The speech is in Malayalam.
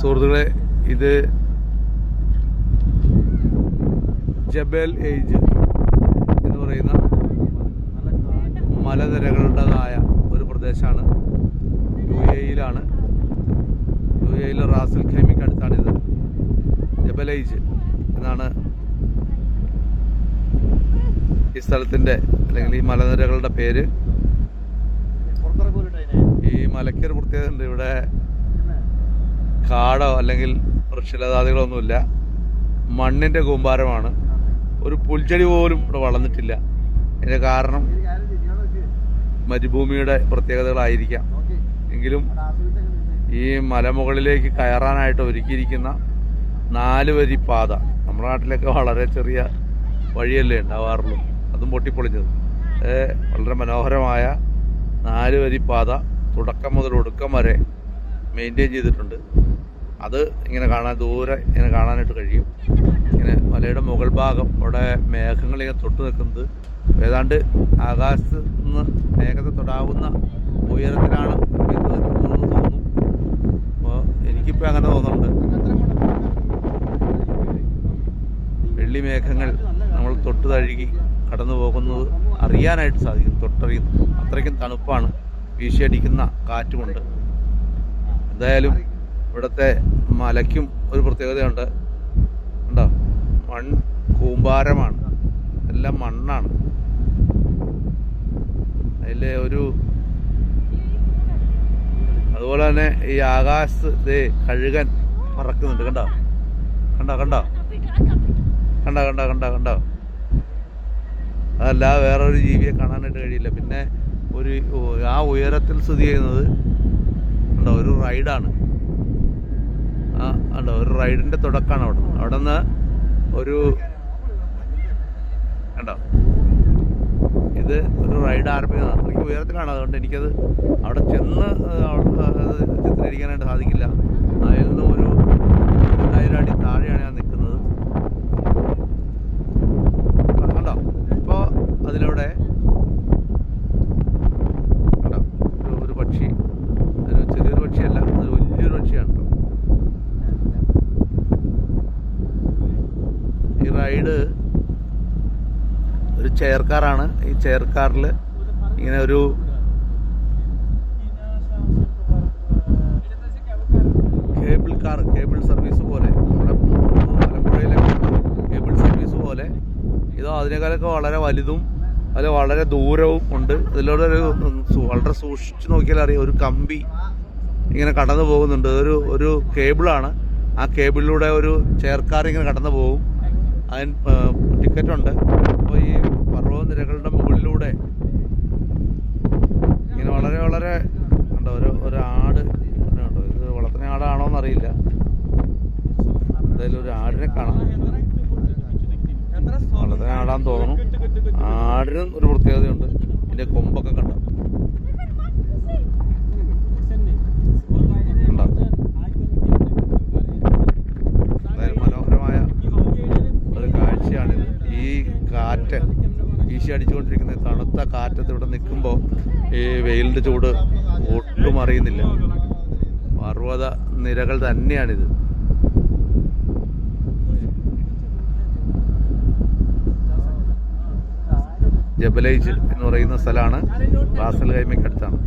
സുഹൃത്തുക്കളെ, ഇത് ജബൽ എയ്ജ് എന്ന് പറയുന്ന മലനിരകളുടേതായ ഒരു പ്രദേശമാണ്. യുഎഇയിലാണ്. യുഎഇയിലെ റാസൽ ഖൈമയ്ക്ക് അടുത്താണിത്. ജബൽ എയ്ജ് എന്നാണ് ഈ സ്ഥലത്തിൻ്റെ അല്ലെങ്കിൽ ഈ മലനിരകളുടെ പേര്. ഈ മലയ്ക്കൊരു പ്രത്യേകത ഉണ്ട്. ഇവിടെ കാടോ അല്ലെങ്കിൽ വൃക്ഷലതാദികളൊന്നുമില്ല. മണ്ണിൻ്റെ കൂമ്പാരമാണ്. ഒരു പുൽച്ചെടി പോലും ഇവിടെ വളർന്നിട്ടില്ല. ഇതിൻ്റെ കാരണം മരുഭൂമിയുടെ പ്രത്യേകതകളായിരിക്കാം. എങ്കിലും ഈ മലമുകളിലേക്ക് കയറാനായിട്ട് ഒരുക്കിയിരിക്കുന്ന 4 വരി പാത, നമ്മുടെ നാട്ടിലൊക്കെ വളരെ ചെറിയ വഴിയല്ലേ ഉണ്ടാവാറുള്ളൂ, അതും പൊട്ടിപ്പൊളിഞ്ഞത്. വളരെ മനോഹരമായ 4 വരി പാത തുടക്കം മുതൽ ഒടുക്കം വരെ മെയിൻറ്റെയിൻ ചെയ്തിട്ടുണ്ട്. അത് ഇങ്ങനെ കാണാൻ ദൂരെ ഇങ്ങനെ കാണാനായിട്ട് കഴിയും. ഇങ്ങനെ മലയുടെ മുകൾ ഭാഗം അവിടെ മേഘങ്ങളിങ്ങനെ തൊട്ട് നിൽക്കുന്നത് ഏതാണ്ട് ആകാശത്ത് നിന്ന് മേഘത്തെ തൊടാവുന്ന ഉയരത്തിലാണ് നിൽക്കുന്നതെന്ന് തോന്നുന്നു. അപ്പോൾ എനിക്കിപ്പോൾ അങ്ങനെ തോന്നുന്നുണ്ട്. വെള്ളി മേഘങ്ങൾ നമ്മൾ തൊട്ട് തഴുകി കടന്നു പോകുന്നത് അറിയാനായിട്ട് സാധിക്കും. തൊട്ടറിയുന്നു. അത്രയ്ക്കും തണുപ്പാണ്. വീശിയടിക്കുന്ന കാറ്റുമുണ്ട്. എന്തായാലും ഇവിടുത്തെ മലയ്ക്കും ഒരു പ്രത്യേകതയുണ്ട്. ഉണ്ടോ? കൂമ്പാരമാണ്. എല്ലാം മണ്ണാണ്. അതിൽ അതുപോലെ തന്നെ ഈ ആകാശത്ത് കഴുകൻ പറക്കുന്നുണ്ട്. കണ്ടോ കണ്ടോ കണ്ടോ കണ്ടോ കണ്ടോ കണ്ടോ കണ്ടോ അതല്ല വേറൊരു ജീവിയെ കാണാനായിട്ട് കഴിയില്ല. പിന്നെ ആ ഉയരത്തിൽ സ്ഥിതി ചെയ്യുന്നത് ഉണ്ടോ ഒരു റൈഡാണ്. ഉണ്ടോ ഒരു റൈഡിൻ്റെ തുടക്കമാണ് അവിടെ നിന്ന് ഒരു കണ്ടോ ഇത് ഒരു റൈഡ് ആരംഭിക്കുന്നത് അത്രയ്ക്ക് ഉയരത്തിലാണ്. അതുകൊണ്ട് എനിക്കത് അവിടെ ചെന്ന് ചിത്രീകരിക്കാനായിട്ട് സാധിക്കില്ല. അതിൽ നിന്നും ഒരു 2000 അടി താഴെയാണ് ഞാൻ നിൽക്കുന്നത്. കണ്ടോ ഇപ്പോൾ അതിലൂടെ കണ്ടോ ഒരു പക്ഷി, ഒരു ചെറിയൊരു പക്ഷിയല്ല, അതൊരു വലിയൊരു പക്ഷിയാണ് കേട്ടോ. ഈ റൈഡ് ഒരു ചെയർ കാറാണ്. ഈ ചെയർ കാറിൽ ഇങ്ങനെ ഒരു കേബിൾ സർവീസ് പോലെ, നമ്മുടെ മലമ്പുഴയിലൊക്കെ കേബിൾ സർവീസ് പോലെ ഇതോ അതിനേക്കാളൊക്കെ വളരെ വലുതും അതിൽ വളരെ ദൂരവും ഉണ്ട്. ഇതിലൂടെ വളരെ സൂക്ഷിച്ച് നോക്കിയാൽ അറിയാം ഒരു കമ്പി ഇങ്ങനെ കടന്നു പോകുന്നുണ്ട്. ഒരു കേബിളാണ്. ആ കേബിളിലൂടെ ഒരു ചെയർ കാർ ഇങ്ങനെ കടന്നു പോകും. അതിന് ടിക്കറ്റുണ്ട്. അപ്പോൾ ഈ പർവ്വതനിരകളുടെ മുകളിലൂടെ ഇങ്ങനെ വളരെ വളരെ ഉണ്ടോ ഒരു ആട് ഉണ്ടോ. ഇത് വളർത്തുന്ന ആടാണോ എന്നറിയില്ല. എന്തായാലും ഒരു ആടിനെ കാണാം. വളർത്തുന്ന ആടാന്ന് തോന്നുന്നു. ആടിനും ഒരു പ്രത്യേകതയുണ്ട്. ഇതിൻ്റെ കൊമ്പൊക്കെ കണ്ടോ കണ്ടോ. മനോഹരമായ ഒരു കാഴ്ചയാണിത്. ഈ കാറ്റ് വീശി അടിച്ചുകൊണ്ടിരിക്കുന്ന തണുത്ത കാറ്റത്ത് ഇവിടെ നിൽക്കുമ്പോൾ ഈ വെയിലിൻ്റെ ചൂട് ഒട്ടും അറിയുന്നില്ല. പർവ്വത നിരകൾ തന്നെയാണിത്. ജബൽ എയ്ജ് എന്ന് പറയുന്ന സ്ഥലമാണ്. റാസൽ ഖൈമയ്ക്ക് അടുത്താണ്.